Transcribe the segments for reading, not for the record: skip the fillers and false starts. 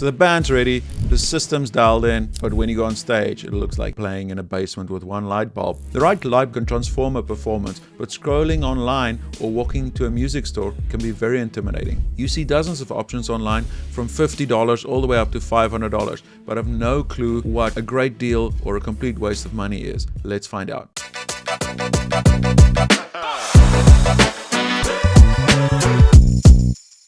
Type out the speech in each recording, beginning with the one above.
So the band's ready, the system's dialed in, but when you go on stage, it looks like playing in a basement with one light bulb. The right light can transform a performance, but scrolling online or walking to a music store can be very intimidating. You see dozens of options online from $50 all the way up to $500, but have no clue what a great deal or a complete waste of money is. Let's find out.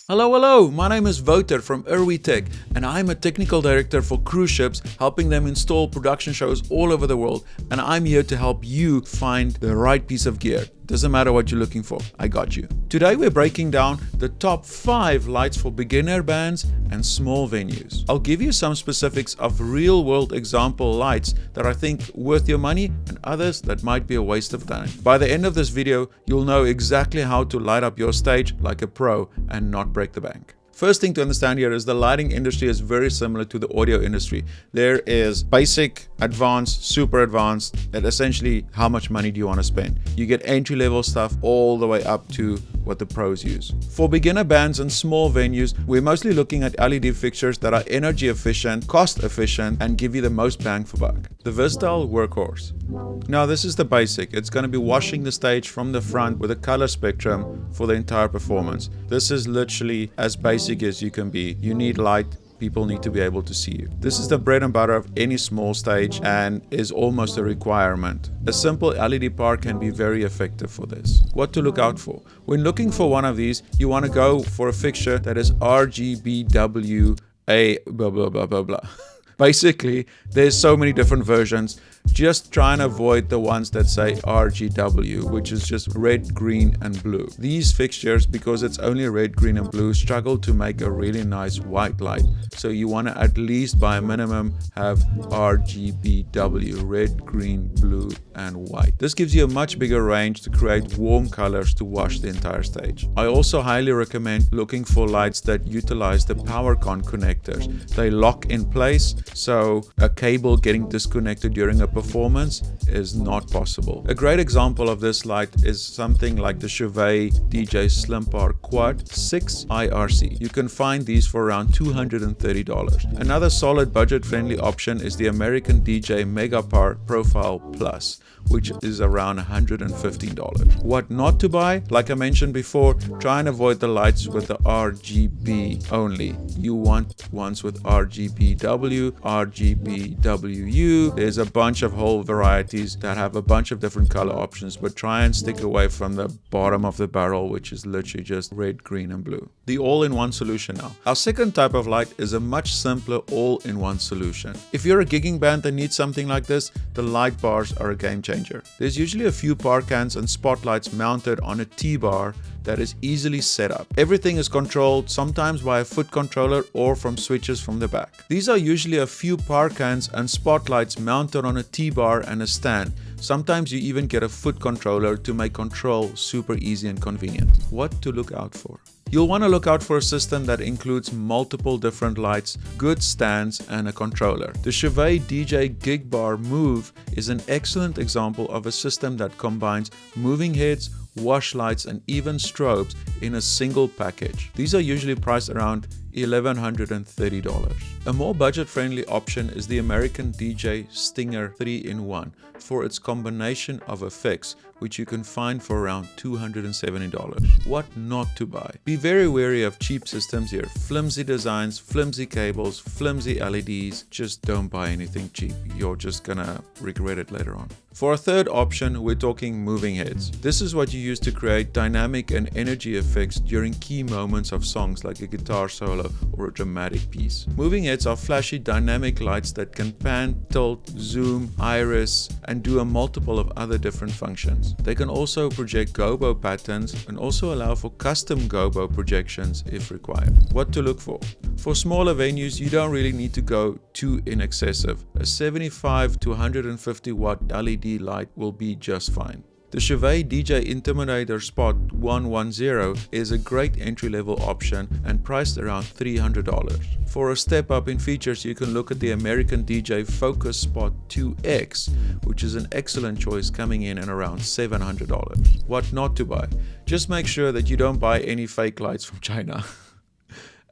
Hello, my name is Wouter from RGBWA+UV, and I'm a technical director for cruise ships, helping them install production shows all over the world, and I'm here to help you find the right piece of gear. Doesn't matter what you're looking for, I got you. Today we're breaking down the top 5 lights for beginner bands and small venues. I'll give you some specifics of real-world example lights that I think worth your money and others that might be a waste of time. By the end of this video, you'll know exactly how to light up your stage like a pro and not break the bank. First thing to understand here is the lighting industry is very similar to the audio industry. There is basic, advanced, super advanced, and essentially how much money do you want to spend. You get entry-level stuff all the way up to what the pros use. For beginner bands and small venues, we're mostly looking at LED fixtures that are energy efficient, cost efficient, and give you the most bang for buck. The Versatile Workhorse. Now this is the basic. It's going to be washing the stage from the front with a color spectrum for the entire performance. This is literally as basic as you can be. You need light. People need to be able to see you. This is the bread and butter of any small stage and is almost a requirement. A simple LED par can be very effective for this. What to look out for? When looking for one of these, you want to go for a fixture that is RGBWA+UV. Basically, there's so many different versions. Just try and avoid the ones that say RGW, which is just red, green, and blue. These fixtures, because it's only red, green, and blue, struggle to make a really nice white light. So you want to at least, by a minimum, have RGBW, red, green, blue, and white. This gives you a much bigger range to create warm colors to wash the entire stage. I also highly recommend looking for lights that utilize the power con connectors. They lock in place, so a cable getting disconnected during a performance is not possible. A great example of this light is something like the Erwee DJ Slimpar Quad 6 IRC. You can find these for around $230. Another solid budget-friendly option is the American DJ Megapar Profile Plus, which is around $115. What not to buy? Like I mentioned before, try and avoid the lights with the RGB only. You want ones with RGBW, RGBWU. There's a bunch of whole varieties that have a bunch of different color options, but try and stick away from the bottom of the barrel, which is literally just red, green, and blue. The all-in-one solution now. Our second type of light is a much simpler all-in-one solution. If you're a gigging band that needs something like this, the light bars are a game changer. There's usually a few par cans and spotlights mounted on a T-bar that is easily set up. Everything is controlled, sometimes by a foot controller or from switches from the back. These are usually a few par cans and spotlights mounted on a T-bar and a stand. Sometimes you even get a foot controller to make control super easy and convenient. What to look out for? You'll want to look out for a system that includes multiple different lights, good stands, and a controller. The Erwee DJ Gig Bar Move is an excellent example of a system that combines moving heads, wash lights, and even strobes in a single package. These are usually priced around $1,130. A more budget-friendly option is the American DJ Stinger 3-in-1 for its combination of effects, which you can find for around $270. What not to buy? Be very wary of cheap systems here. Flimsy designs, flimsy cables, flimsy LEDs. Just don't buy anything cheap. You're just gonna regret it later on. For a third option, we're talking moving heads. This is what you use to create dynamic and energy effects during key moments of songs like a guitar solo or a dramatic piece. Moving heads are flashy dynamic lights that can pan, tilt, zoom, iris, and do a multiple of other different functions. They can also project gobo patterns and also allow for custom gobo projections if required. What to look for? For smaller venues, you don't really need to go too excessive. A 75 to 150 watt LED light will be just fine. The Erwee DJ Intimidator Spot 110 is a great entry-level option and priced around $300. For a step up in features, you can look at the American DJ Focus Spot 2X, which is an excellent choice, coming in at around $700. What not to buy? Just make sure that you don't buy any fake lights from China.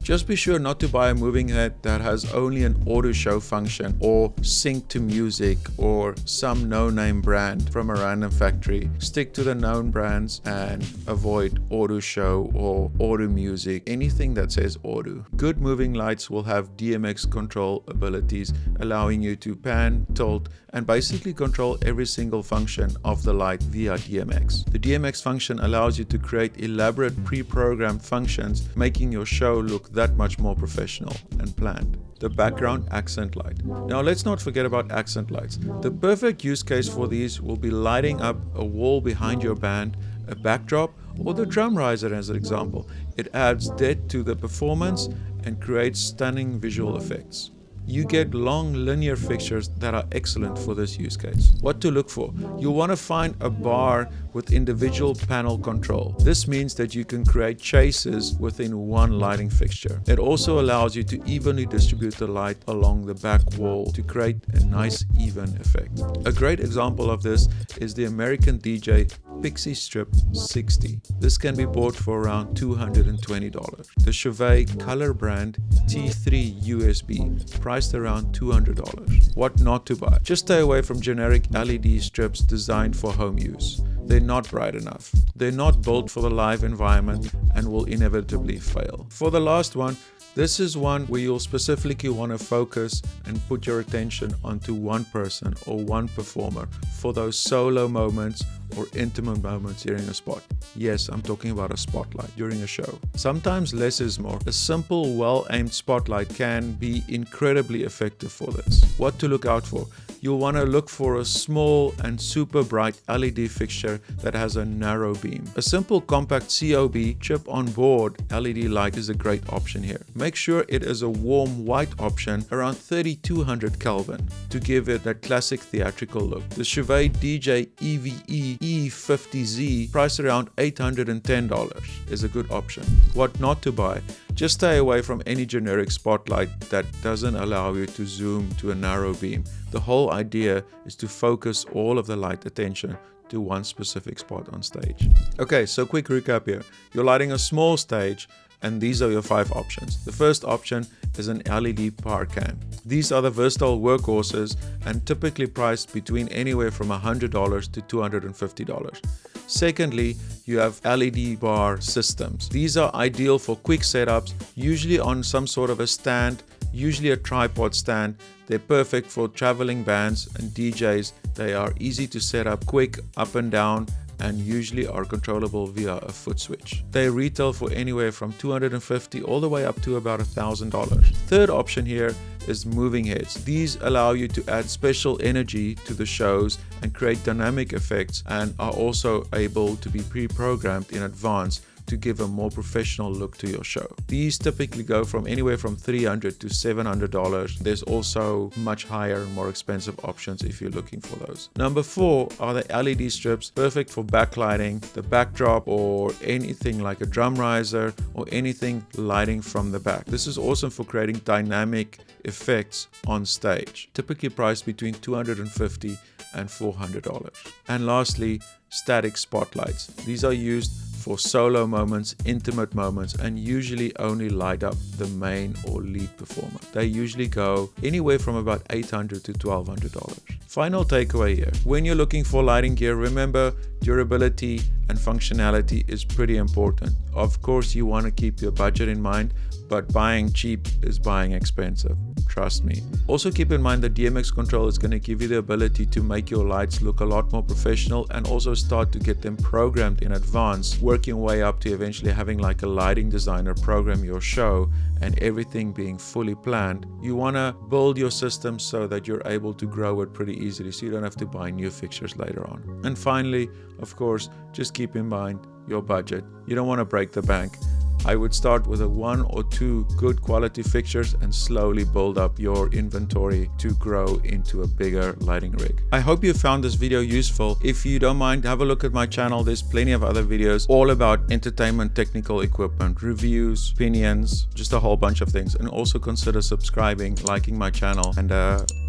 Just be sure not to buy a moving head that has only an auto show function or sync to music or some no-name brand from a random factory. Stick to the known brands and avoid auto show or auto music, anything that says auto. Good moving lights will have DMX control abilities, allowing you to pan, tilt, and basically control every single function of the light via DMX. The DMX function allows you to create elaborate pre-programmed functions, making your show look that much more professional and planned. The background accent light. Now let's not forget about accent lights. The perfect use case for these will be lighting up a wall behind your band, a backdrop, or the drum riser as an example. It adds depth to the performance and creates stunning visual effects. You get long linear fixtures that are excellent for this use case. What to look for? You'll want to find a bar with individual panel control. This means that you can create chases within one lighting fixture. It also allows you to evenly distribute the light along the back wall to create a nice even effect. A great example of this is the American DJ Pixie Strip 60. This can be bought for around $220. The Chauvet color brand T3 USB, priced around $200. What not to buy? Just stay away from generic LED strips designed for home use. They're not bright enough. They're not built for the live environment and will inevitably fail. For the last one, this is one where you'll specifically want to focus and put your attention onto one person or one performer for those solo moments or intimate moments during a spot. Yes, I'm talking about a spotlight during a show. Sometimes less is more. A simple, well-aimed spotlight can be incredibly effective for this. What to look out for? You'll want to look for a small and super bright LED fixture that has a narrow beam. A simple compact COB chip on board LED light is a great option here. Make sure it is a warm white option around 3200 Kelvin to give it that classic theatrical look. The Chauvet DJ EVE E50Z, priced around $810, is a good option. What not to buy? Just stay away from any generic spotlight that doesn't allow you to zoom to a narrow beam. The whole idea is to focus all of the light attention to one specific spot on stage. Okay, so quick recap here. You're lighting a small stage, and these are your 5 options. The first option is an LED power can. These are the Versatile Workhorses and typically priced between anywhere from $100 to $250. Secondly, you have LED bar systems. These are ideal for quick setups, usually on some sort of a stand, usually a tripod stand. They're perfect for traveling bands and DJs. They are easy to set up, quick up and down, and usually are controllable via a foot switch. They retail for anywhere from $250 all the way up to about $1,000. Third option here is moving heads. These allow you to add special energy to the shows and create dynamic effects, and are also able to be pre-programmed in advance to give a more professional look to your show. These typically go from anywhere from $300 to $700. There's also much higher and more expensive options if you're looking for those. Number 4 are the LED strips, perfect for backlighting, the backdrop, or anything like a drum riser or anything lighting from the back. This is awesome for creating dynamic effects on stage, typically priced between $250 and $400. And lastly, static spotlights. These are used for solo moments, intimate moments, and usually only light up the main or lead performer. They usually go anywhere from about $800 to $1,200. Final takeaway here. When you're looking for lighting gear, remember durability and functionality is pretty important. Of course, you want to keep your budget in mind, but buying cheap is buying expensive. Trust me. Also keep in mind that DMX control is going to give you the ability to make your lights look a lot more professional, and also start to get them programmed in advance, working way up to eventually having like a lighting designer program your show and everything being fully planned. You want to build your system so that you're able to grow it pretty easily, so you don't have to buy new fixtures later on. And finally, of course, just keep in mind your budget. You don't want to break the bank. I would start with 1 or 2 good quality fixtures and slowly build up your inventory to grow into a bigger lighting rig. I hope you found this video useful. If you don't mind, have a look at my channel. There's plenty of other videos all about entertainment, technical equipment, reviews, opinions, just a whole bunch of things. And also consider subscribing, liking my channel, and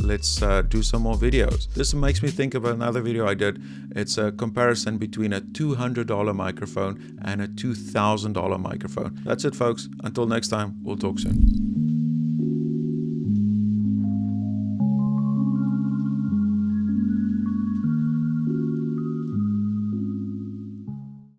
let's do some more videos. This makes me think of another video I did. It's a comparison between a $200 microphone and a $2,000 microphone. phone. That's it, folks. Until next time, we'll talk soon.